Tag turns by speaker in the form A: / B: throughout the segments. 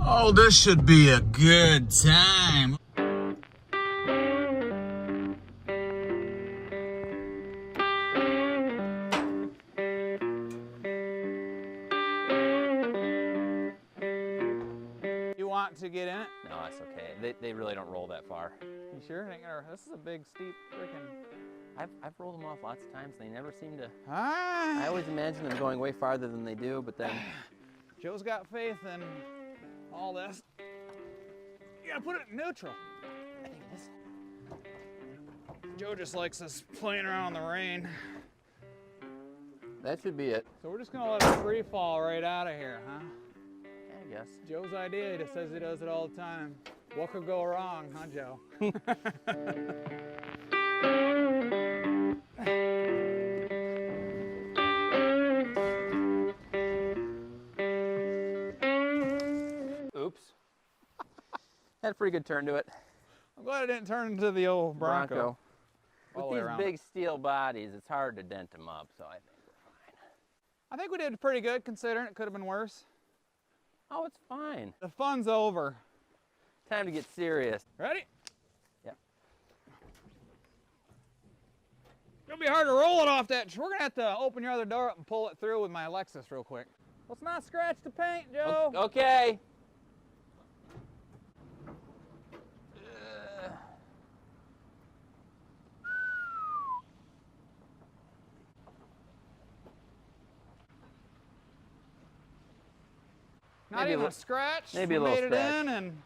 A: Oh, this should be a good time.
B: You want to get in it?
C: No, that's okay. They really don't roll that far.
B: You sure? This is a big, steep freaking...
C: I've rolled them off lots of times. They never seem to...
B: Ah.
C: I always imagine them going way farther than they do, but then...
B: Joe's got faith in all this. You gotta put it in neutral.
C: I think this...
B: Joe just likes us playing around in the rain.
C: That should be it.
B: So we're just gonna let it free fall right out of here, huh?
C: Yeah, I guess.
B: Joe's idea, he just says he does it all the time. What could go wrong, huh, Joe?
C: Oops. Had a pretty good turn to it.
B: I'm glad it didn't turn into the old Bronco.
C: With these big steel bodies, it's hard to dent them up, so I think we're fine.
B: I think we did pretty good considering it could have been worse.
C: Oh, it's fine.
B: The fun's over.
C: Time to get serious.
B: Ready?
C: Yeah.
B: It'll be hard to roll it off that. We're gonna have to open your other door up and pull it through with my Lexus real quick. Let's not scratch the paint, Joe.
C: Okay.
B: Not
C: Maybe
B: even a scratch.
C: maybe a
B: We
C: little
B: made
C: scratch.
B: it in, and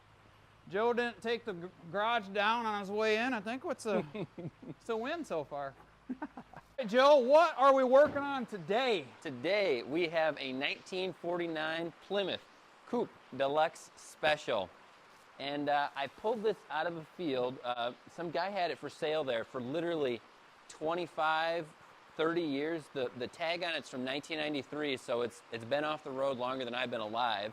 B: Joe didn't take the garage down on his way in. I think it's a win so far. Hey, Joe, what are we working on today?
C: Today we have a 1949 Plymouth Coupe Deluxe Special. And I pulled this out of a field. Some guy had it for sale there for literally 25, 30 years. The tag on it's from 1993, so it's been off the road longer than I've been alive.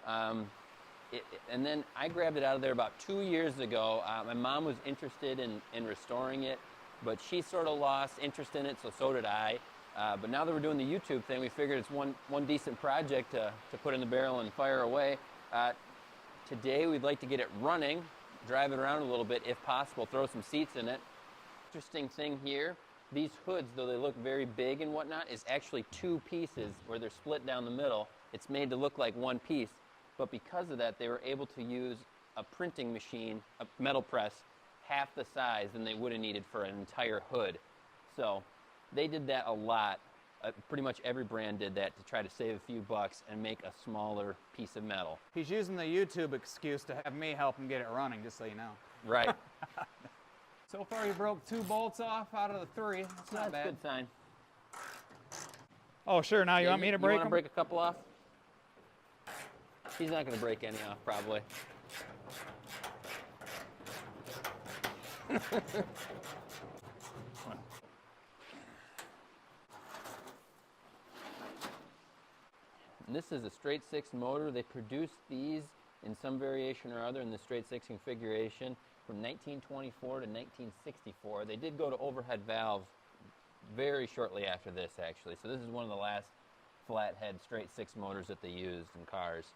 C: And then I grabbed it out of there about 2 years ago. My mom was interested in restoring it, but she sort of lost interest in it, so did I. But now that we're doing the YouTube thing, we figured it's one decent project to put in the barrel and fire away. Today we'd like to get it running, drive it around a little bit if possible, throw some seats in it. Interesting thing here, these hoods, though they look very big and whatnot, is actually two pieces where they're split down the middle. It's made to look like one piece, but because of that, they were able to use a printing machine, a metal press, half the size than they would have needed for an entire hood. So they did that a lot. Pretty much every brand did that to try to save a few bucks and make a smaller piece of metal.
B: He's using the YouTube excuse to have me help him get it running, just so you know.
C: Right.
B: So far, you broke 2 bolts off out of the 3. That's not
C: That's a
B: bad.
C: good sign.
B: Oh, sure. Now you want me to break
C: You
B: them?
C: want to break a couple off? He's not going to break any off, probably. And this is a straight 6 motor. They produced these in some variation or other in the straight 6 configuration from 1924 to 1964. They did go to overhead valve very shortly after this, actually. So this is one of the last flathead straight 6 motors that they used in cars.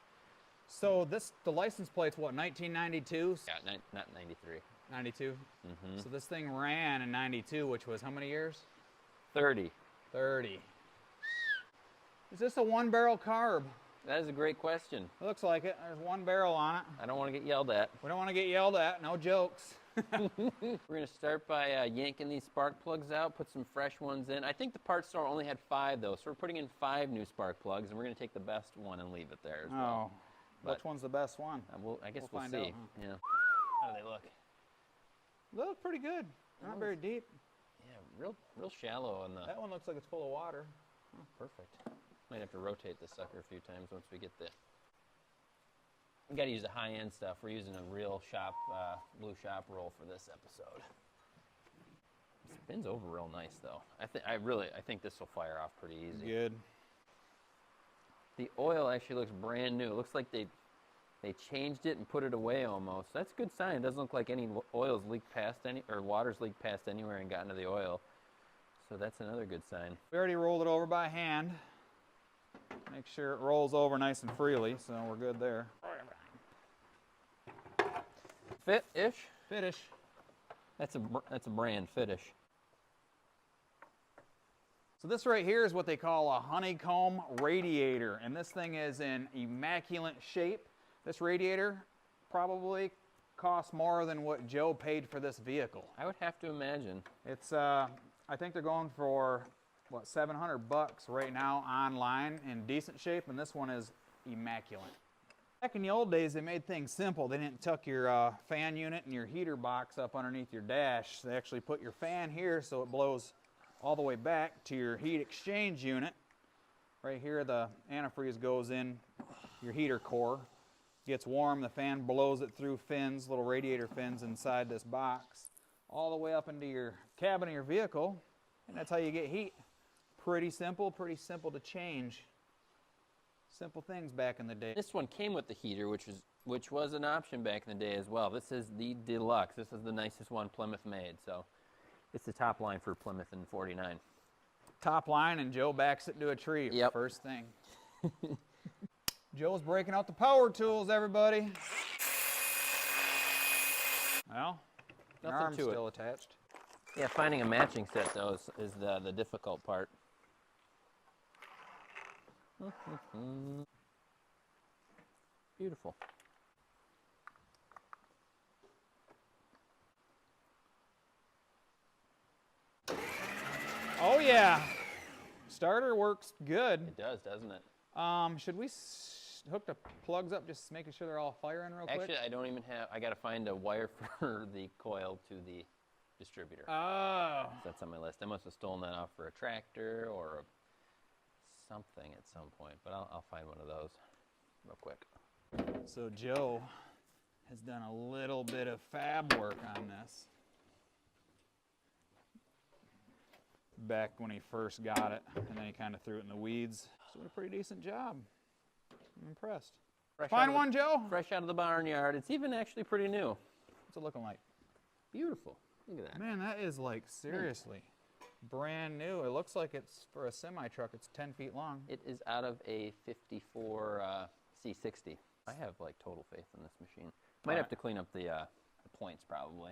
B: So the license plate's what, 1992?
C: Yeah, not 93.
B: 92?
C: Mm-hmm.
B: So this thing ran in 92, which was how many years?
C: 30.
B: 30. Is this a 1-barrel carb?
C: That is a great question.
B: It looks like it. There's 1 barrel on it.
C: I don't want to get yelled at.
B: We don't want to get yelled at. No jokes.
C: We're going to start by yanking these spark plugs out, put some fresh ones in. I think the parts store only had 5, though, so we're putting in 5 new spark plugs, and we're going to take the best one and leave it there as well.
B: Oh. Which one's the best one?
C: I guess we'll
B: find
C: see.
B: out, huh?
C: Yeah. How do they look?
B: They look pretty good. Not very deep.
C: Yeah, real shallow on the...
B: That one looks like it's full of water.
C: Oh, perfect. Might have to rotate this sucker a few times once we get the... We got to use the high-end stuff. We're using a real shop, blue shop roll for this episode. It spins over real nice, though. I think this will fire off pretty easy.
B: Good.
C: The oil actually looks brand new. It looks like they changed it and put it away almost. That's a good sign. It doesn't look like any oil's leaked past water's leaked past anywhere and gotten to the oil. So that's another good sign.
B: We already rolled it over by hand. Make sure it rolls over nice and freely, so we're good there.
C: Fit-ish?
B: Fitish.
C: That's a brand, Fit-ish.
B: So this right here is what they call a honeycomb radiator, and this thing is in immaculate shape. This radiator probably costs more than what Joe paid for this vehicle.
C: I would have to imagine.
B: It's I think they're going for what, $700 right now online in decent shape, and this one is immaculate. Back in the old days, they made things simple. They didn't tuck your fan unit and your heater box up underneath your dash. They actually put your fan here so it blows all the way back to your heat exchange unit. Right here, the antifreeze goes in your heater core. Gets warm, the fan blows it through fins, little radiator fins inside this box, all the way up into your cabin of your vehicle, and that's how you get heat. Pretty simple to change. Simple things back in the day.
C: This one came with the heater, which was an option back in the day as well. This is the Deluxe. This is the nicest one Plymouth made, so it's the top line for Plymouth in 49.
B: Top line, and Joe backs it to a tree.
C: Yep.
B: First thing. Joe's breaking out the power tools, everybody. Well, the
C: Nothing
B: arm's
C: to it.
B: still attached.
C: Yeah, finding a matching set, though, is the difficult part. Beautiful.
B: Oh yeah, starter works good.
C: It does, doesn't it?
B: Should we hook the plugs up, just making sure they're all firing real quick?
C: Actually, I don't even have, I got to find a wire for the coil to the distributor.
B: Oh.
C: That's on my list. I must have stolen that off for a tractor or something at some point, but I'll find one of those real quick.
B: So Joe has done a little bit of fab work on this. Back when he first got it, and then he kind of threw it in the weeds. So did a pretty decent job. I'm impressed. Find one, Joe?
C: Fresh out of the barnyard. It's even actually pretty new.
B: What's it looking like?
C: Beautiful. Look at that.
B: Man, that is like seriously brand new. It looks like it's for a semi-truck. It's 10 feet long.
C: It is out of a 54 C60. I have like total faith in this machine. Might have to clean up the points probably.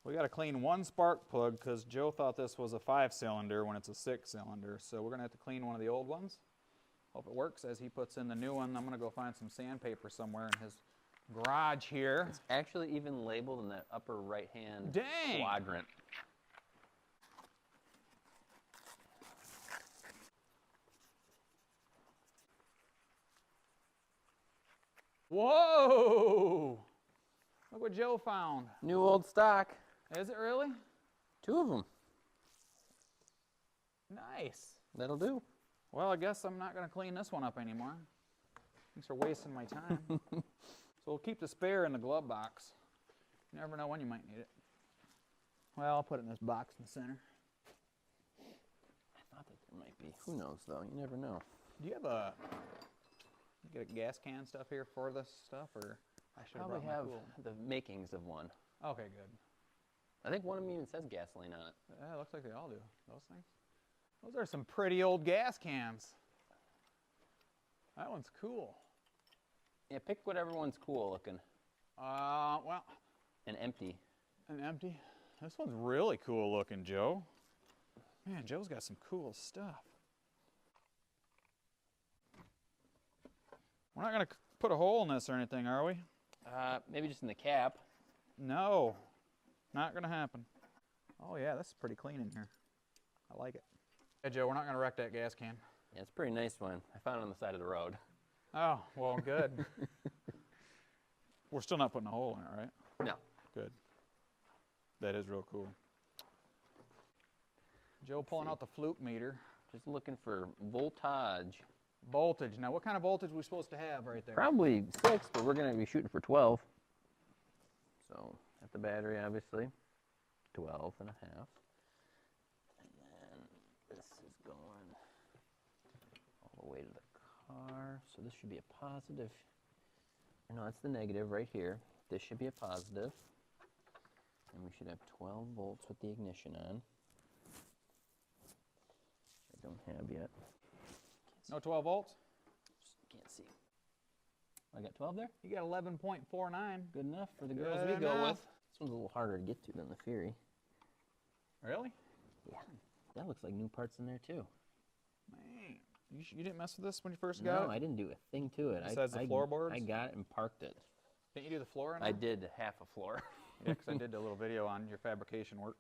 B: We got to clean one spark plug because Joe thought this was a 5-cylinder when it's a 6-cylinder. So we're going to have to clean one of the old ones. Hope it works as he puts in the new one. I'm going to go find some sandpaper somewhere in his garage here.
C: It's actually even labeled in that upper right-hand
B: Dang.
C: quadrant.
B: Whoa! Look what Joe found.
C: New old stock.
B: Is it really?
C: 2 of them.
B: Nice.
C: That'll do.
B: Well, I guess I'm not going to clean this one up anymore. Thanks for wasting my time. So we'll keep the spare in the glove box. You never know when you might need it. Well, I'll put it in this box in the center.
C: I thought that there might be. Who knows, though? You never know.
B: Do you have you get a gas can stuff here for this stuff, or I should
C: Probably
B: have brought
C: have
B: my tool?
C: the makings of one.
B: Okay, good.
C: I think one of them even says gasoline on it.
B: Yeah, it looks like they all do. Those things. Those are some pretty old gas cans. That one's cool.
C: Yeah, pick whatever one's cool looking
B: Well,
C: and empty.
B: and empty. This one's really cool looking, Joe. Man, Joe's got some cool stuff. We're not going to put a hole in this or anything, are we?
C: Maybe just in the cap.
B: No, not going to happen. Oh yeah, this is pretty clean in here. I like it. Hey Joe, we're not going to wreck that gas can.
C: Yeah, it's a pretty nice one. I found it on the side of the road.
B: Oh, well, good. We're still not putting a hole in it, right?
C: No.
B: Good. That is real cool. Joe pulling out the fluke meter.
C: Just looking for voltage.
B: Voltage. Now, what kind of voltage are we supposed to have right there?
C: Probably 6, but we're going to be shooting for 12. So, at the battery, obviously, 12 and a half. And then this is going all the way to the car. So this should be a positive. No, that's the negative right here. This should be a positive. And we should have 12 volts with the ignition on. Which I don't have yet.
B: No 12 volts?
C: Just can't see. I got 12 there?
B: You got 11.49.
C: Good enough for the girls
B: Good
C: we go
B: enough.
C: with. This one's a little harder to get to than the Fury.
B: Really?
C: Yeah. That looks like new parts in there too.
B: Man, you didn't mess with this when you first got it?
C: No, I didn't do a thing to it.
B: Besides the floorboards?
C: I got it and parked it.
B: Didn't you do the floor in
C: I
B: there?
C: did half a floor.
B: Yeah, because I did a little video on your fabrication work.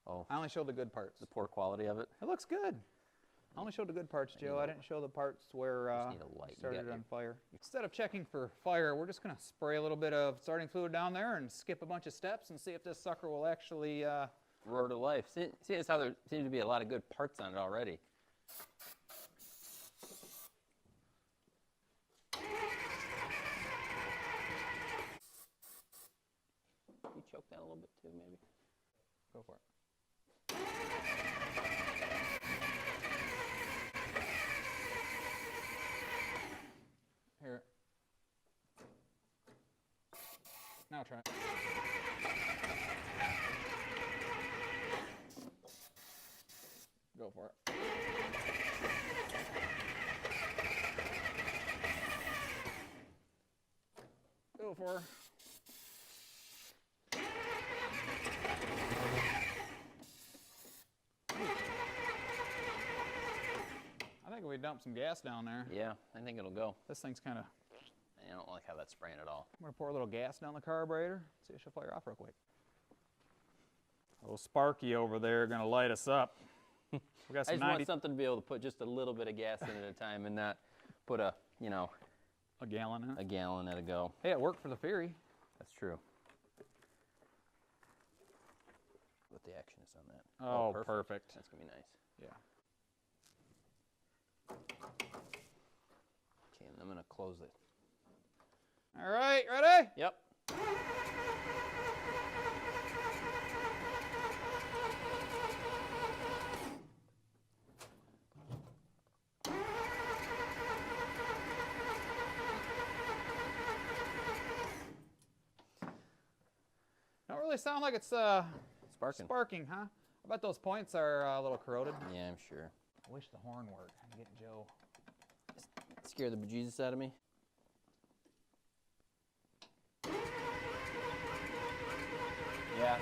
C: Oh,
B: I only showed the good parts.
C: the poor quality of it.
B: It looks good. I only showed the good parts, Joe. I didn't show the parts where
C: Just need a light.
B: it
C: You
B: started
C: got
B: on fire. Instead of checking for fire, we're just going to spray a little bit of starting fluid down there and skip a bunch of steps and see if this sucker will actually...
C: roar to life. See, that's how there seems to be a lot of good parts on it already. Can you choke that a little bit too, maybe?
B: Go for it. Here. Now try it. Go for it. Go for it. I think we dumped some gas down there.
C: Yeah, I think it'll go.
B: This thing's kind of...
C: I don't like how that's spraying at all.
B: I'm going to pour a little gas down the carburetor. See if she'll fire off real quick. Little Sparky over there going to light us up. We got
C: I
B: some
C: just want something to be able to put just a little bit of gas in at a time and not put a, you know,
B: a gallon in it.
C: a gallon at a go.
B: Hey, it worked for the Fury.
C: That's true. What the action is on that.
B: Oh, perfect.
C: That's going to be nice.
B: Yeah.
C: Okay, and I'm going to close it.
B: All right, ready?
C: Yep.
B: Don't really sound like it's
C: Sparking.
B: sparking, huh? I bet those points are a little corroded.
C: Yeah, I'm sure.
B: I wish the horn worked. I'd get Joe.
C: Scare the bejesus out of me. Yeah,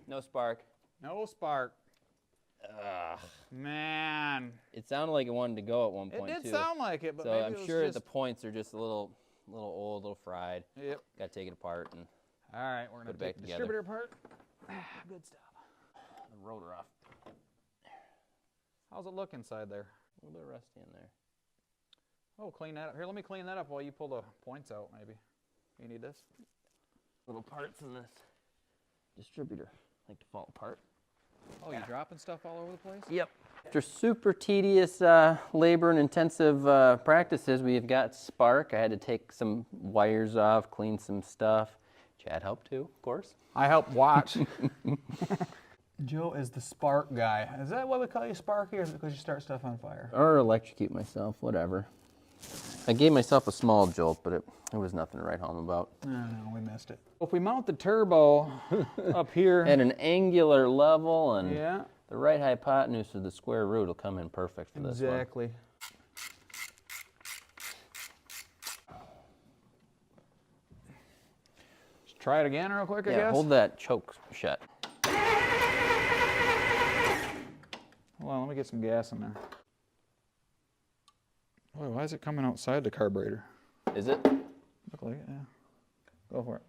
C: no spark.
B: No spark.
C: Ugh.
B: Man.
C: It sounded like it wanted to go at one
B: It
C: point
B: did
C: too.
B: sound like it, but
C: So
B: maybe
C: I'm
B: it was
C: sure
B: just...
C: the points are just a little old, a little fried.
B: Yep.
C: Got to take it apart and
B: All right, we're going
C: Put
B: to
C: it
B: take
C: back
B: the
C: together.
B: distributor apart. Good stuff.
C: the rotor off.
B: How's it look inside there?
C: A little bit rusty in there.
B: Oh, clean that up. Here, let me clean that up while you pull the points out, maybe. You need this?
C: Little parts in this distributor like to fall apart.
B: Oh, you dropping stuff all over the place?
C: Yep. After super tedious labor and intensive practices, we've got spark. I had to take some wires off, clean some stuff. Chad helped too, of course.
B: I helped watch. Joe is the spark guy. Is that why we call you Sparky, or is it because you start stuff on fire?
C: Or electrocute myself, whatever. I gave myself a small jolt, but it was nothing to write home about.
B: No, we missed it. If we mount the turbo up here.
C: At an angular level and
B: Yeah.
C: the right hypotenuse of the square root will come in perfect for this one.
B: Exactly. Just try it again real quick, I guess.
C: Hold that choke shut.
B: Hold on, let me get some gas in there. Boy, why is it coming outside the carburetor?
C: Is it?
B: Look like it, yeah. Go for it.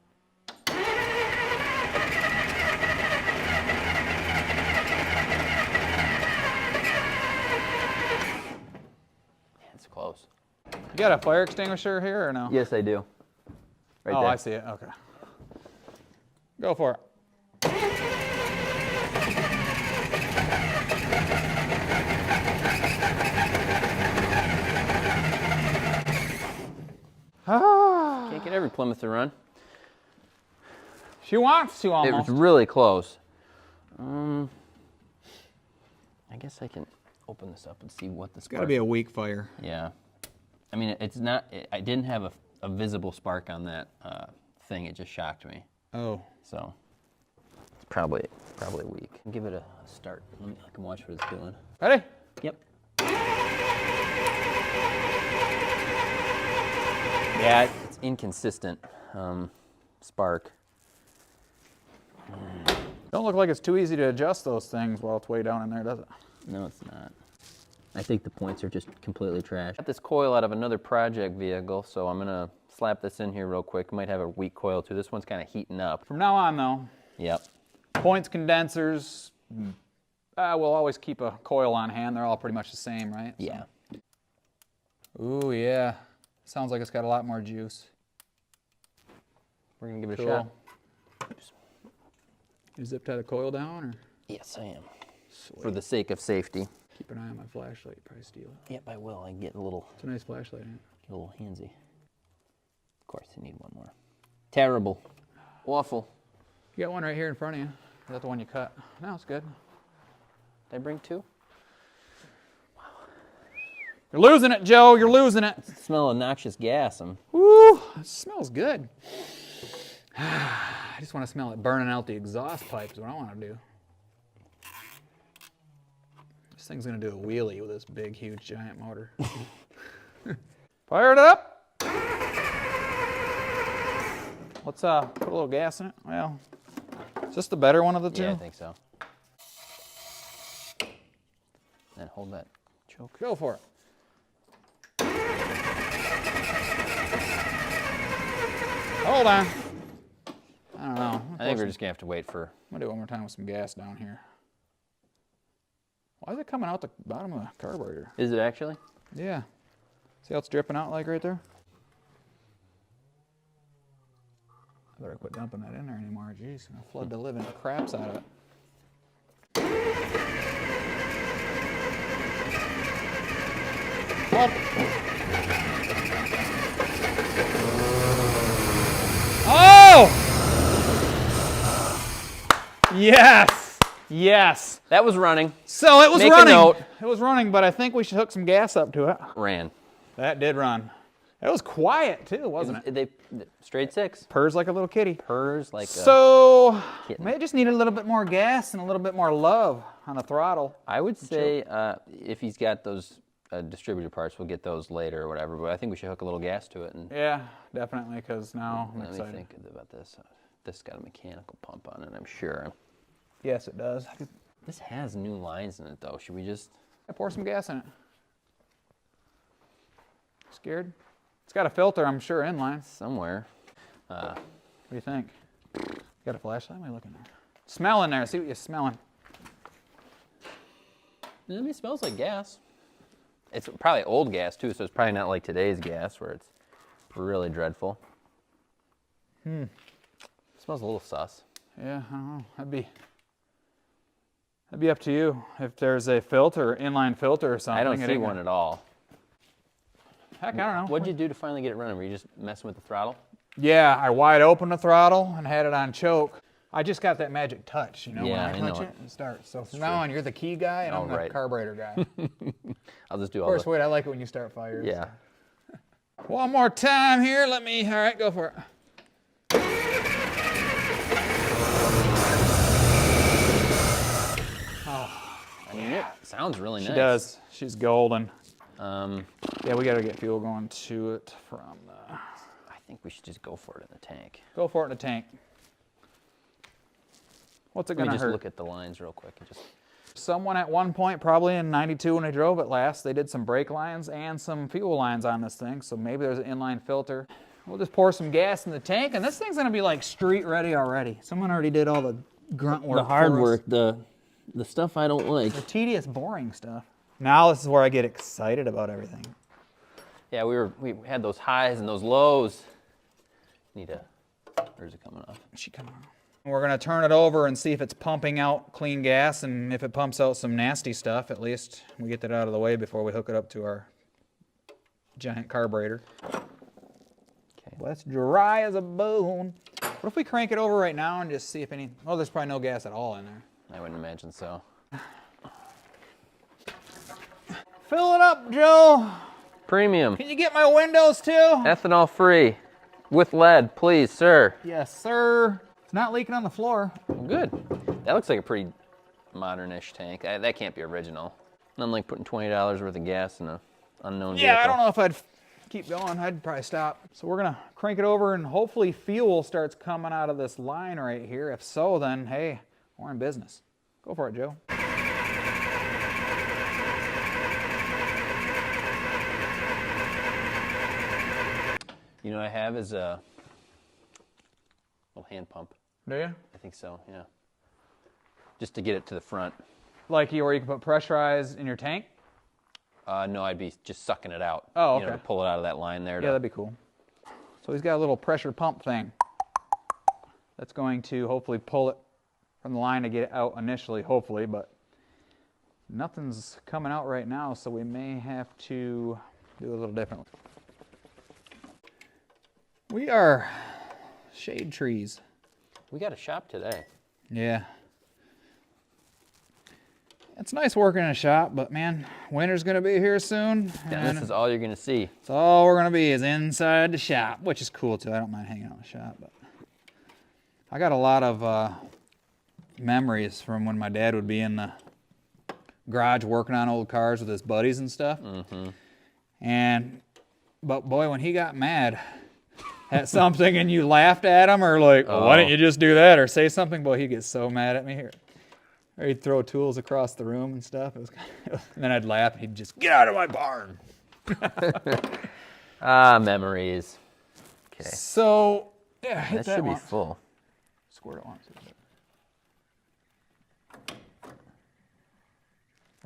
C: It's close.
B: You got a fire extinguisher here or no?
C: Yes, I do. Right
B: Oh,
C: there.
B: I see it. Okay. Go for it.
C: Can't get every Plymouth to run.
B: She wants to
C: It
B: almost.
C: was really close. I guess I can open this up and see what the
B: Got to
C: spark.
B: be a weak fire.
C: Yeah. I mean, it's not. I didn't have a visible spark on that thing. It just shocked me.
B: Oh.
C: So it's probably weak. Give it a start. I can watch what it's doing.
B: Ready?
C: Yep. Yeah, inconsistent spark.
B: Don't look like it's too easy to adjust those things while it's way down in there, does it?
C: No, it's not. I think the points are just completely trash. Got this coil out of another project vehicle, so I'm gonna slap this in here real quick. Might have a weak coil too. This one's kind of heating up.
B: From now on though,
C: Yep.
B: points, condensers, we'll always keep a coil on hand. They're all pretty much the same, right?
C: Yeah.
B: Ooh, yeah. Sounds like it's got a lot more juice.
C: We're gonna give it
B: Cool.
C: a shot.
B: You zip tie the coil down, or?
C: Yes, I am.
B: Sweet.
C: For the sake of safety.
B: Keep an eye on my flashlight. You probably steal it.
C: Yep, I will. I can get a little
B: It's a nice flashlight, ain't it?
C: Get a little handsy. Of course, I need one more. Terrible. Awful.
B: You got one right here in front of you. Is that the one you cut? No, it's good.
C: Did I bring two?
B: You're losing it, Joe. You're losing it.
C: Smell of noxious gas.
B: Woo! It smells good. I just want to smell it burning out the exhaust pipes. Is what I want to do. This thing's gonna do a wheelie with this big, huge, giant motor. Fire it up. Let's put a little gas in it. Well, is this the better one of the two?
C: Yeah, I think so. And hold that choke.
B: Go for it. Hold on. I don't know.
C: I think we're just gonna have to wait for.
B: I'm gonna do it one more time with some gas down here. Why is it coming out the bottom of the carburetor?
C: Is it actually?
B: Yeah. See how it's dripping out like right there? I better quit dumping that in there anymore. Jeez, it's gonna flood the living craps out of it. Oh! Yes! Yes.
C: That was running.
B: So it was
C: Make a
B: running.
C: note.
B: It was running, but I think we should hook some gas up to it.
C: Ran.
B: That did run. It was quiet too, wasn't it?
C: They straight six.
B: Purrs like a little kitty.
C: Purrs like a
B: So,
C: kitten.
B: maybe just need a little bit more gas and a little bit more love on the throttle.
C: I would say if he's got those distributor parts, we'll get those later or whatever. But I think we should hook a little gas to it. And
B: Yeah, definitely, because now I'm
C: let
B: excited.
C: me think about this. This has got a mechanical pump on it, I'm sure.
B: Yes, it does.
C: This has new lines in it, though. Should we just?
B: Pour some gas in it. Scared? It's got a filter, I'm sure, inline.
C: Somewhere.
B: What do you think? Got a flashlight? What are you looking at? Smell in there. See what you're smelling.
C: I mean, it smells like gas. It's probably old gas, too, so it's probably not like today's gas where it's really dreadful. It smells a little sus.
B: Yeah, I don't know. That'd be up to you. If there's a filter, inline filter or something.
C: I don't see one at all.
B: Heck, I don't know.
C: What'd you do to finally get it running? Were you just messing with the throttle?
B: Yeah, I wide opened the throttle and had it on choke. I just got that magic touch, you know,
C: Yeah,
B: when
C: I
B: I touch
C: know
B: it, it starts. So from now on, you're the key guy and I'm the
C: right.
B: carburetor guy.
C: I'll just do
B: Of
C: all
B: course,
C: the...
B: wait, I like it when you start fires.
C: Yeah.
B: One more time here. All right, go for it.
C: I mean, it sounds really nice.
B: She does. She's golden.
C: Um,
B: Yeah, we got to get fuel going to it from the...
C: I think we should just go for it in the tank.
B: Go for it in the tank. What's it
C: Let
B: going
C: me
B: to
C: just
B: hurt?
C: look at the lines real quick. And just...
B: Someone at one point, probably in '92 when I drove it last, they did some brake lines and some fuel lines on this thing, so maybe there's an inline filter. We'll just pour some gas in the tank, and this thing's going to be like street ready already. Someone already did all the grunt work.
C: The hard
B: for us.
C: work, the stuff I don't like.
B: The tedious, boring stuff. Now this is where I get excited about everything.
C: Yeah, we had those highs and those lows. Need a... Where's it coming off?
B: She come on. We're going to turn it over and see if it's pumping out clean gas, and if it pumps out some nasty stuff, at least we get that out of the way before we hook it up to our giant carburetor.
C: Okay.
B: Well, that's dry as a bone. What if we crank it over right now and just see if any... Oh, there's probably no gas at all in there.
C: I wouldn't imagine so.
B: Fill it up, Joe.
C: Premium.
B: Can you get my windows too?
C: Ethanol free. With lead, please, sir.
B: Yes, sir. It's not leaking on the floor.
C: Good. That looks like a pretty modern-ish tank. That can't be original. Nothing like putting $20 worth of gas in an unknown vehicle.
B: Yeah, I don't know if I'd keep going. I'd probably stop. So we're gonna crank it over and hopefully fuel starts coming out of this line right here. If so, then hey, we're in business. Go for it, Joe.
C: You know what I have is a little hand pump.
B: Do you?
C: I think so, yeah. Just to get it to the front.
B: Like where you can put pressurized in your tank?
C: No, I'd be just sucking it out.
B: Oh, okay.
C: You know, to pull it out of that line there.
B: Yeah, that'd be cool. So he's got a little pressure pump thing that's going to hopefully pull it from the line to get it out initially, hopefully, but nothing's coming out right now, so we may have to do a little differently. We are shade trees.
C: We got a shop today.
B: Yeah. It's nice working in a shop, but man, winter's gonna be here soon.
C: And this is all you're gonna see.
B: It's all we're gonna be is inside the shop, which is cool too. I don't mind hanging out in the shop, but I got a lot of memories from when my dad would be in the garage working on old cars with his buddies and stuff. But boy, when he got mad at something and you laughed at him or like, well, why didn't you just do that or say something? Boy, he'd get so mad at me here. Or he'd throw tools across the room and stuff. It was and then I'd laugh and he'd just, get out of my barn.
C: Memories. Okay.
B: So, yeah, hit
C: That should be
B: once.
C: full.
B: Squirt it once.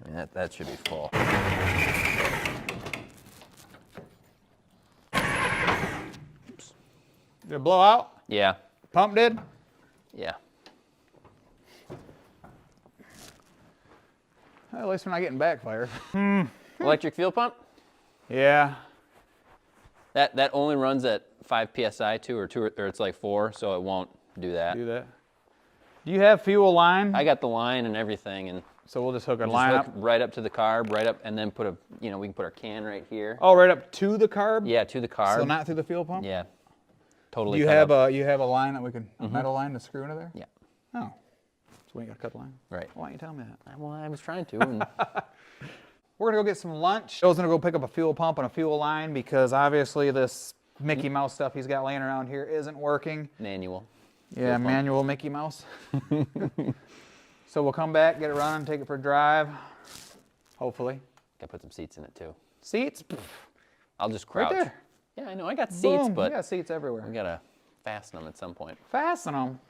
C: I mean, that should be full.
B: Did it blow out?
C: Yeah.
B: Pump did?
C: Yeah.
B: Well, at least we're not getting backfire.
C: Electric fuel pump?
B: Yeah.
C: That only runs at 5 psi or it's like 4, so it won't do that.
B: Do that. Do you have fuel line?
C: I got the line and everything, and
B: So we'll just hook a
C: just
B: line
C: hook
B: up.
C: right up to the carb, right up, and then put a, we can put our can right here.
B: Oh, right up to the carb?
C: Yeah, to the carb.
B: So not through the fuel pump?
C: Yeah. Totally.
B: You
C: cut
B: have
C: up.
B: you have a line that we can, a metal line to screw into there?
C: Yeah.
B: Oh. So we ain't got to cut the line?
C: Right.
B: Why don't you tell me that?
C: Well, I was trying to. And
B: We're going to go get some lunch. Joe's going to go pick up a fuel pump and a fuel line because obviously this Mickey Mouse stuff he's got laying around here isn't working.
C: manual.
B: Yeah, manual Mickey Mouse. So we'll come back, get it running, take it for a drive, hopefully.
C: Gotta put some seats in it too.
B: Seats? Pff,
C: I'll just crouch.
B: right there.
C: Yeah, I know. I got seats,
B: Boom.
C: but
B: We got seats everywhere.
C: we gotta fasten them at some point.
B: Fasten them.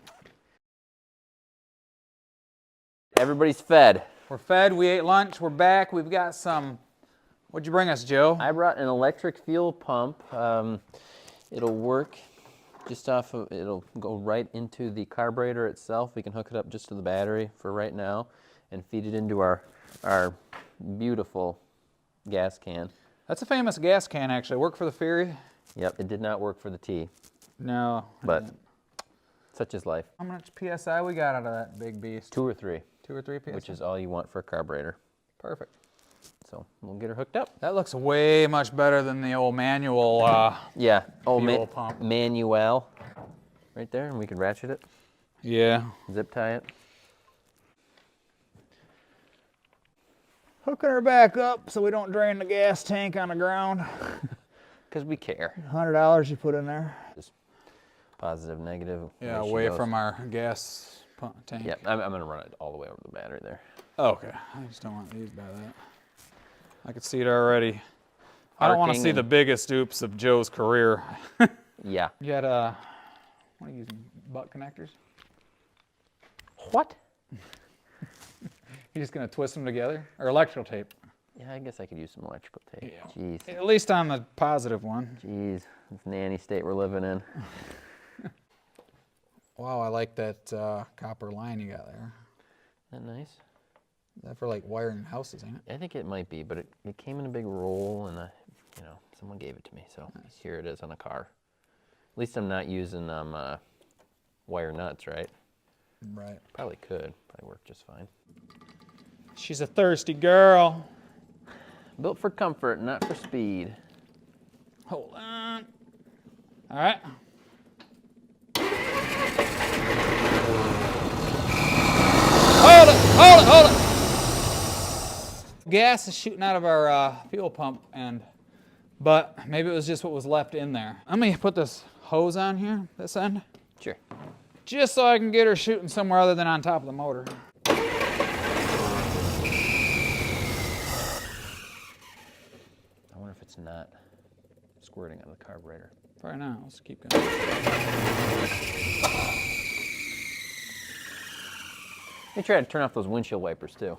C: Everybody's fed.
B: We're fed, we ate lunch, we're back. We've got some, what'd you bring us, Joe?
C: I brought an electric fuel pump. It'll work just off of, it'll go right into the carburetor itself. We can hook it up just to the battery for right now and feed it into our beautiful gas can.
B: That's a famous gas can, actually. Work for the Fury?
C: Yep, it did not work for the T,
B: No.
C: but such is life.
B: How much PSI we got out of that big beast?
C: 2 or 3,
B: 2 or 3 PSI?
C: which is all you want for a carburetor.
B: Perfect.
C: So we'll get her hooked up.
B: That looks way much better than the old manual.
C: Yeah. Oh,
B: Fuel pump.
C: manual. Right there, and we can ratchet it,
B: Yeah.
C: zip tie it.
B: Hooking her back up so we don't drain the gas tank on the ground.
C: Because we care.
B: $100 you put in there.
C: Just positive, negative.
B: Yeah,
C: away she
B: away
C: goes.
B: from our gas pump tank.
C: Yep, I'm going to run it all the way over the battery there.
B: Oh, okay. I just don't want these by that. I could see it already. I don't want to
C: Arcing
B: see the
C: and-
B: biggest oops of Joe's career.
C: Yeah.
B: You had what are you using? Butt connectors?
C: What?
B: You're just gonna twist them together, or electrical tape?
C: Yeah, I guess I could use some electrical tape.
B: Yeah.
C: Jeez.
B: At least on the positive one.
C: Jeez. This nanny state we're living in.
B: Wow, I like that copper line you got there.
C: Isn't that nice?
B: Is that for like wiring houses, ain't it?
C: I think it might be, but it came in a big roll, and someone gave it to me, so here it is on a car. At least I'm not using wire nuts, right?
B: Right.
C: Probably could. Probably work just fine.
B: She's a thirsty girl.
C: Built for comfort, not for speed.
B: Hold on. All right. Hold it, hold it, hold it. Gas is shooting out of our fuel pump, and but maybe it was just what was left in there. I'm gonna put this hose on here, this end.
C: Sure.
B: Just so I can get her shooting somewhere other than on top of the motor.
C: I wonder if it's not squirting on the carburetor.
B: Probably not. Let's keep going.
C: Let me try to turn off those windshield wipers too.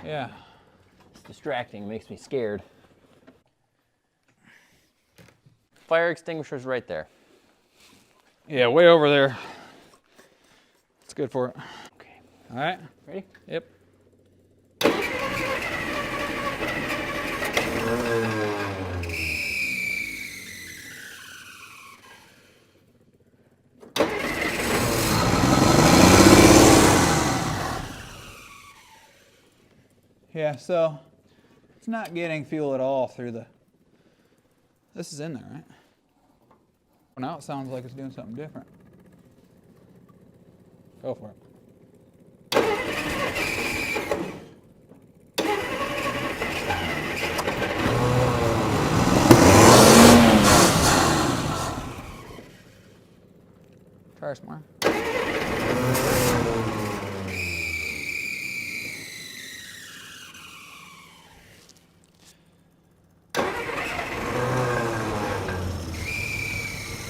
B: Yeah.
C: It's distracting, makes me scared. Fire extinguisher's right there.
B: Yeah, way over there. It's good for it.
C: Okay.
B: All right.
C: Ready?
B: Yep. Yeah, so it's not getting fuel at all through the... This is in there, right? Well, now it sounds like it's doing something different. Go for it. Try some more.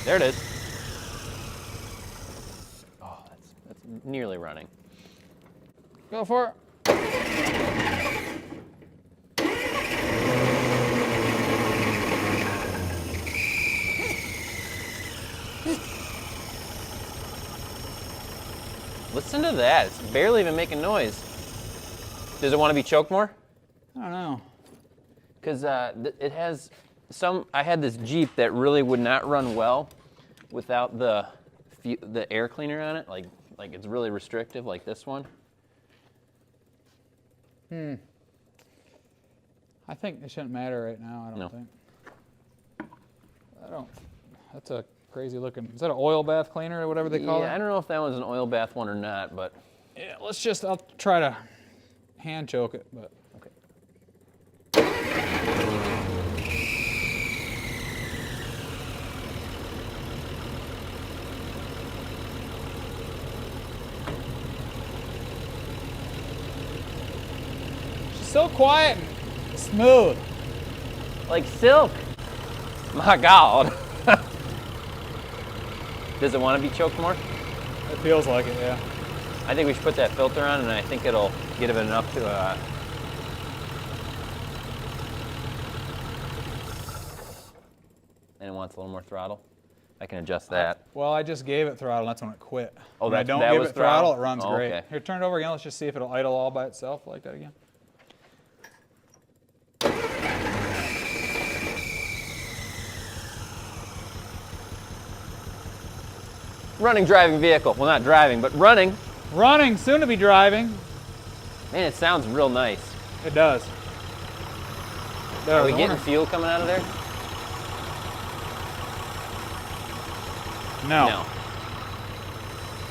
C: There it is. Oh, that's nearly running.
B: Go for it.
C: Listen to that. It's barely even making noise. Does it want to be choked more?
B: I don't know.
C: Because it has some. I had this Jeep that really would not run well without the air cleaner on it. Like it's really restrictive, like this one.
B: I think it shouldn't matter right now. I don't think. I don't. That's a crazy looking. Is that an oil bath cleaner or whatever they call it?
C: Yeah, I don't know if that one's an oil bath one or not, but
B: yeah, I'll try to hand choke it, but.
C: okay.
B: She's so quiet and smooth.
C: Like silk. My God. Does it want to be choked more?
B: It feels like it, yeah.
C: I think we should put that filter on, and I think it'll get it enough to. And it wants a little more throttle. I can adjust that.
B: Well, I just gave it throttle, and that's when it quit.
C: Oh,
B: when I
C: that
B: don't give
C: was
B: it throttle,
C: throttle?
B: it runs
C: Oh,
B: great.
C: okay.
B: Here, turn it over again. Let's just see if it'll idle all by itself like that again.
C: Running driving vehicle. Well, not driving, but running.
B: Running, soon to be driving.
C: Man, it sounds real nice.
B: It does. It does.
C: Are we getting fuel coming out of there?
B: No.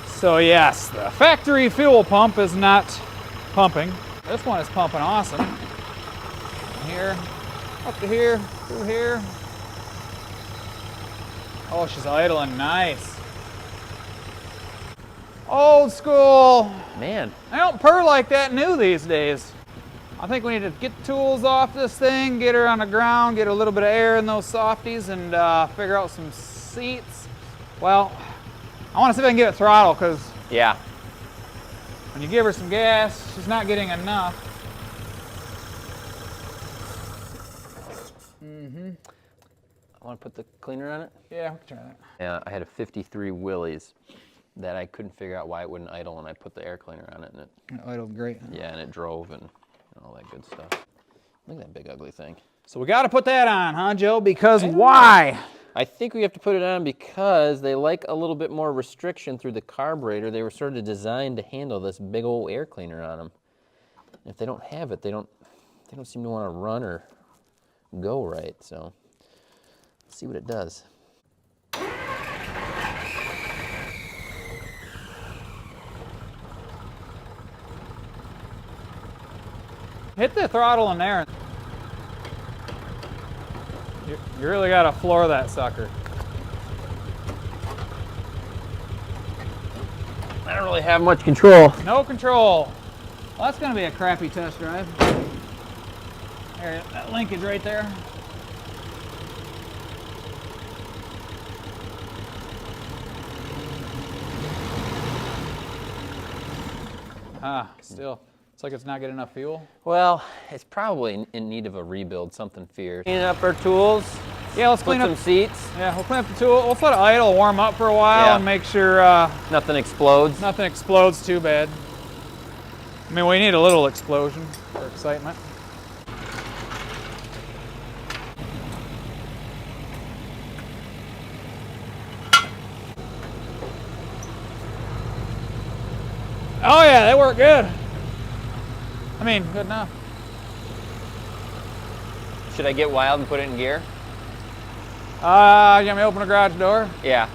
B: So yes, the factory fuel pump is not pumping. This one is pumping awesome. Here, up to here, through here. Oh, she's idling nice. Old school.
C: Man.
B: I don't purr like that new these days. I think we need to get the tools off this thing, get her on the ground, get a little bit of air in those softies, and figure out some seats. Well, I want to see if I can get it throttle, because
C: Yeah.
B: when you give her some gas, she's not getting enough.
C: I want to put the cleaner on it.
B: Yeah, we can try that.
C: Yeah, I had a 53 Willys that I couldn't figure out why it wouldn't idle, and I put the air cleaner on it, and it.
B: It idled great.
C: Yeah, and it drove and all that good stuff. Look at that big ugly thing.
B: So we got to put that on, huh, Joe? Because why?
C: I think we have to put it on because they like a little bit more restriction through the carburetor. They were sort of designed to handle this big old air cleaner on them. If they don't have it, they don't seem to want to run or go right. So let's see what it does.
B: Hit the throttle in there. You really got to floor that sucker.
C: I don't really have much control.
B: No control. Well, that's going to be a crappy test drive. There, that linkage right there. Still, it's like it's not getting enough fuel.
C: Well, it's probably in need of a rebuild, something fierce. Clean up our tools.
B: Yeah, let's clean
C: Put
B: up
C: some seats.
B: Yeah, we'll clean up the tool. We'll let it idle, warm up for a while,
C: Yeah.
B: and make sure
C: Nothing explodes.
B: nothing explodes too bad. I mean, we need a little explosion for excitement. Oh yeah, they work good. I mean, good enough.
C: Should I get wild and put it in gear?
B: You want me to open the garage door?
C: Yeah.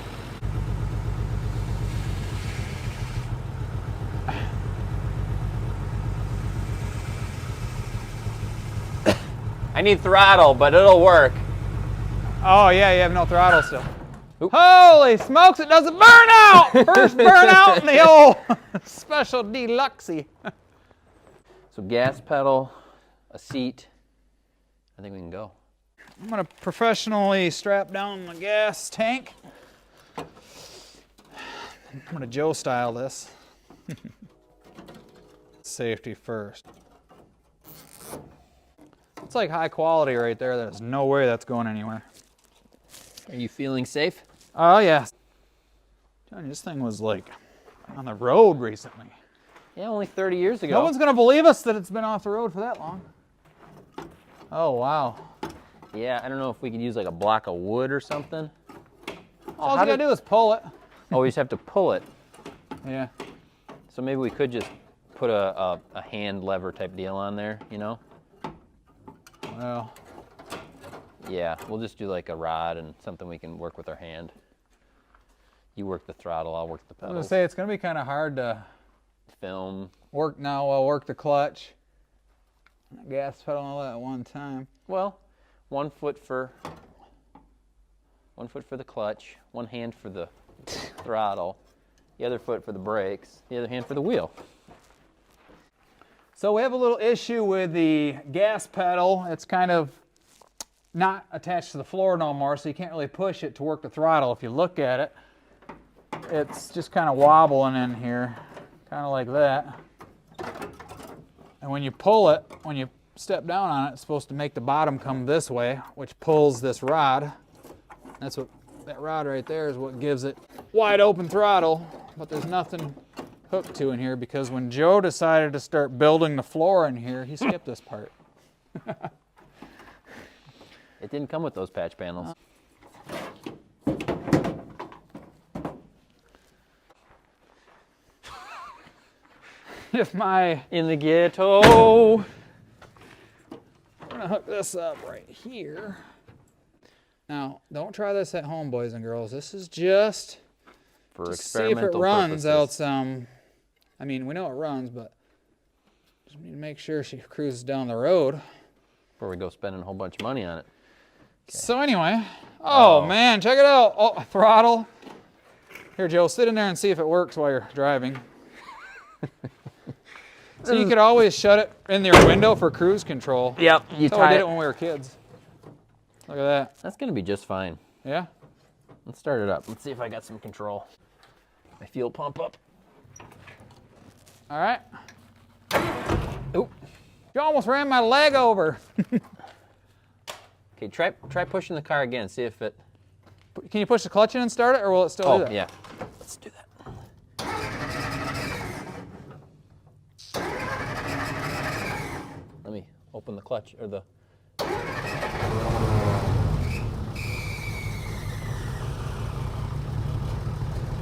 C: I need throttle, but it'll work.
B: Oh yeah, you have no throttle still.
C: Oop.
B: Holy smokes, it doesn't burn out! First burnout in the old Special Deluxe.
C: So gas pedal, a seat. I think we can go.
B: I'm gonna professionally strap down the gas tank. I'm gonna Joe style this. Safety first. It's like high quality right there. There's no way that's going anywhere.
C: Are you feeling safe?
B: Oh yeah. Johnny, this thing was like on the road recently.
C: Yeah, only 30 years ago.
B: No one's gonna believe us that it's been off the road for that long. Oh wow.
C: Yeah, I don't know if we could use like a block of wood or something.
B: All you gotta do is pull it.
C: Oh, we just have to pull it.
B: Yeah.
C: So maybe we could just put a hand lever type deal on there, you know?
B: Well,
C: Yeah, we'll just do like a rod and something we can work with our hand. You work the throttle, I'll work the
B: I was
C: pedals.
B: gonna say it's gonna be kind of hard to
C: Film.
B: work now. I'll work the clutch, gas pedal, and all that at one time.
C: Well, one foot for the clutch, one hand for the throttle, the other foot for the brakes, the other hand for the wheel.
B: So we have a little issue with the gas pedal. It's kind of not attached to the floor no more, so you can't really push it to work the throttle. If you look at it, it's just kind of wobbling in here, kind of like that. And when you pull it, when you step down on it, it's supposed to make the bottom come this way, which pulls this rod. That's what, that rod right there is what gives it wide open throttle, but there's nothing hooked to in here because when Joe decided to start building the floor in here, he skipped this part.
C: It didn't come with those patch panels.
B: If my,
C: In the ghetto.
B: I'm gonna hook this up right here. Now, don't try this at home, boys and girls. This is just
C: For
B: to see if it
C: experimental
B: runs.
C: purposes.
B: Else, I mean, we know it runs, but just need to make sure she cruises down the road.
C: Before we go spending a whole bunch of money on it.
B: So anyway, oh man, check it out. Oh, throttle. Here, Joe, sit in there and see if it works while you're driving. So you could always shut it in your window for cruise control.
C: Yep, you
B: That's how we
C: tie
B: did
C: it.
B: it when we were kids. Look at that.
C: That's gonna be just fine.
B: Yeah?
C: Let's start it up. Let's see if I got some control. My fuel pump up.
B: All right.
C: Oop.
B: You almost ran my leg over.
C: Okay, try pushing the car again. See if it.
B: Can you push the clutch in and start it, or will it still do that?
C: Yeah. Let's do that. Let me open the clutch or the.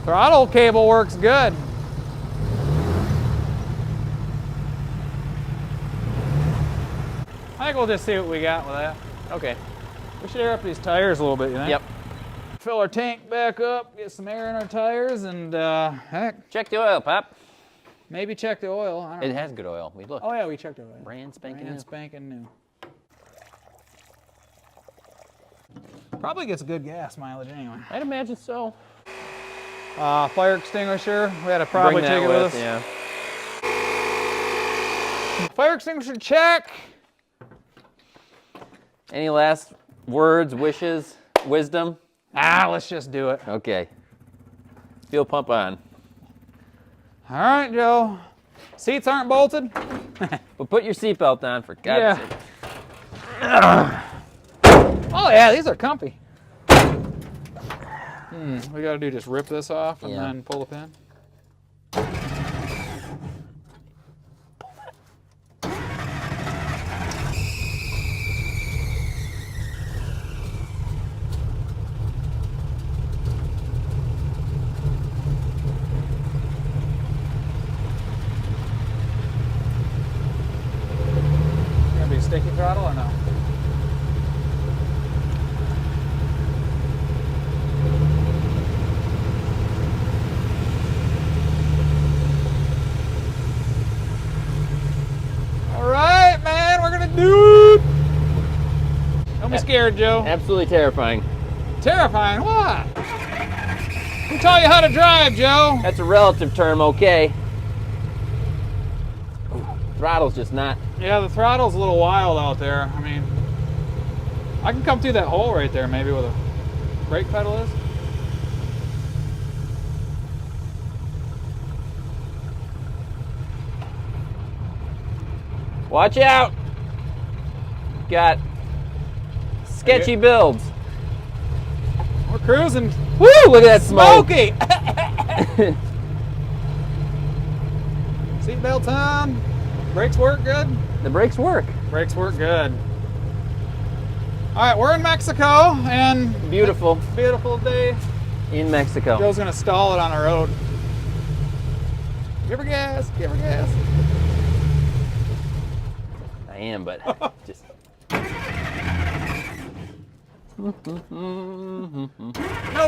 B: Throttle cable works good. I think we'll just see what we got with that.
C: Okay.
B: We should air up these tires a little bit, you think?
C: Yep.
B: Fill our tank back up, get some air in our tires, and heck,
C: Check the oil, Pop.
B: maybe check the oil. I don't
C: It
B: know.
C: has good oil. We looked.
B: Oh yeah, we checked the oil.
C: Brand spanking
B: Brand
C: new.
B: spanking new. Probably gets good gas mileage anyway.
C: I'd imagine so.
B: Fire extinguisher. We had to probably
C: Bring that
B: take it with us.
C: yeah.
B: Fire extinguisher check.
C: Any last words, wishes, wisdom?
B: Let's just do it.
C: Okay. Fuel pump on.
B: All right, Joe. Seats aren't bolted.
C: But put your seatbelt on, for God's sake.
B: Oh yeah, these are comfy. We gotta do just rip this off and then pull the pin. Gonna be sticky throttle or no? Dude! Don't be scared, Joe.
C: Absolutely terrifying.
B: Terrifying? What? Who taught you how to drive, Joe?
C: That's a relative term, okay. Ooh, throttle's just not.
B: Yeah, the throttle's a little wild out there. I mean, I can come through that hole right there maybe where the brake pedal is.
C: Watch out! Got sketchy builds.
B: We're cruising.
C: Woo! Look at that smoke.
B: Smoky! Seatbelts on. Brakes work good?
C: The brakes work.
B: Brakes work good. All right, we're in Mexico and
C: Beautiful.
B: Beautiful day.
C: In Mexico.
B: Joe's gonna stall it on the road. Give her gas, give her gas.
C: I am, but just.
B: No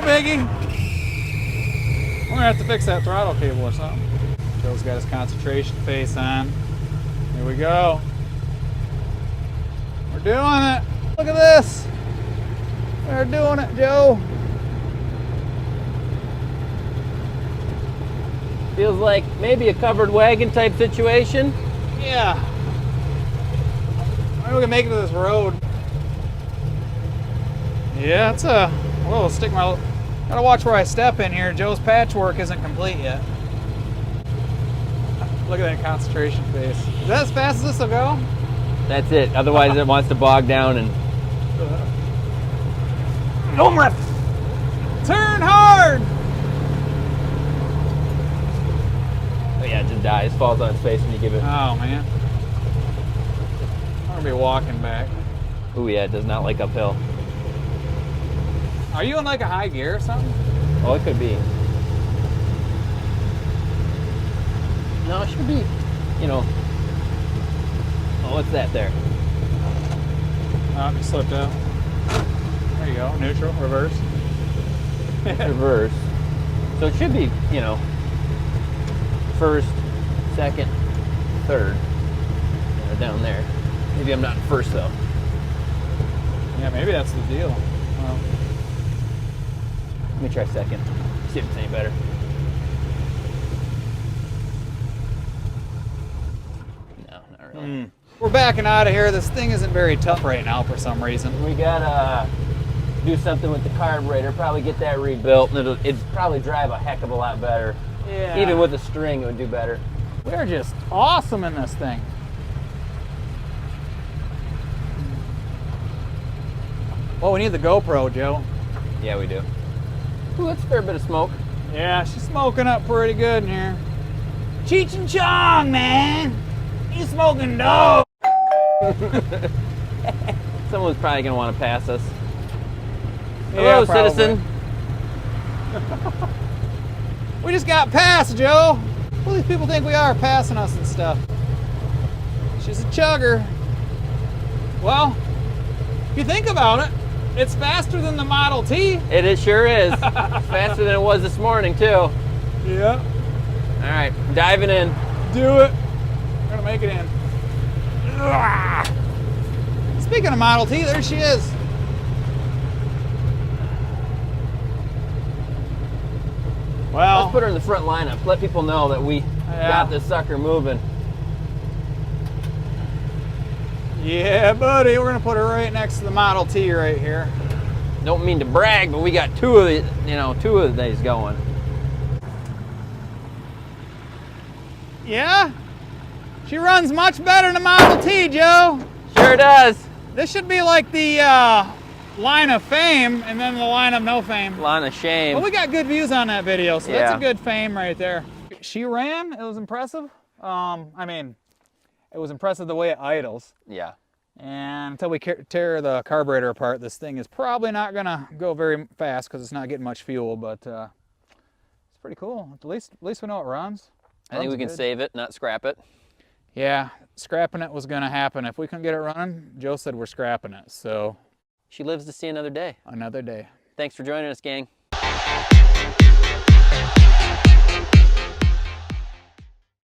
B: biggie. We're gonna have to fix that throttle cable or something. Joe's got his concentration face on. Here we go. We're doing it. Look at this. We're doing it, Joe.
C: Feels like maybe a covered wagon type situation.
B: Yeah. Maybe we can make it to this road. Yeah, it's a. Whoa, stick my. Gotta watch where I step in here. Joe's patchwork isn't complete yet. Look at that concentration face. Is that as fast as this will go?
C: That's it. Otherwise, it wants to bog down and.
B: Home left. Turn hard.
C: Oh yeah, it just dies. Falls on its face when you give it.
B: Oh man. I'm gonna be walking back.
C: Oh yeah, it does not like uphill.
B: Are you in like a high gear or something?
C: Oh, it could be. No, it should be. You know. Oh, what's that there?
B: Oh, it slipped out. There you go. Neutral, reverse.
C: Reverse. So it should be, you know, first, second, third. Down there. Maybe I'm not first though.
B: Yeah, maybe that's the deal. Well,
C: let me try second. See if it's any better. No, not really.
B: we're backing out of here. This thing isn't very tough right now for some reason.
C: We gotta do something with the carburetor. Probably get that rebuilt, and it'd probably drive a heck of a lot better.
B: Yeah.
C: Even with a string, it would do better.
B: We're just awesome in this thing. Well, we need the GoPro, Joe.
C: Yeah, we do. Ooh, that's a fair bit of smoke.
B: Yeah, she's smoking up pretty good in here. Cheech and Chong, man. You smoking dope.
C: Someone's probably gonna want to pass us.
B: Yeah,
C: Hello, citizen.
B: We just got passed, Joe. What do these people think we are, passing us and stuff? She's a chugger. Well, if you think about it, it's faster than the Model T.
C: It sure is. Faster than it was this morning, too.
B: Yeah.
C: All right, diving in.
B: Do it. We're gonna make it in. Speaking of Model T, there she is. Well,
C: let's put her in the front lineup. Let people know that we got this sucker moving.
B: Yeah, buddy, we're gonna put her right next to the Model T right here.
C: Don't mean to brag, but we got two of these going.
B: Yeah, she runs much better than the Model T, Joe.
C: Sure does.
B: This should be like the line of fame and then the line of no fame.
C: Line of shame.
B: But we got good views on that video, so
C: Yeah.
B: that's a good fame right there. She ran, it was impressive. I mean, it was impressive the way it idles.
C: Yeah.
B: And until we tear the carburetor apart, this thing is probably not gonna go very fast because it's not getting much fuel, but it's pretty cool. At least we know it runs.
C: I think we can save it, not scrap it.
B: Yeah, scrapping it was gonna happen. If we couldn't get it running, Joe said we're scrapping it, so.
C: She lives to see another day.
B: Another day.
C: Thanks for joining us, gang.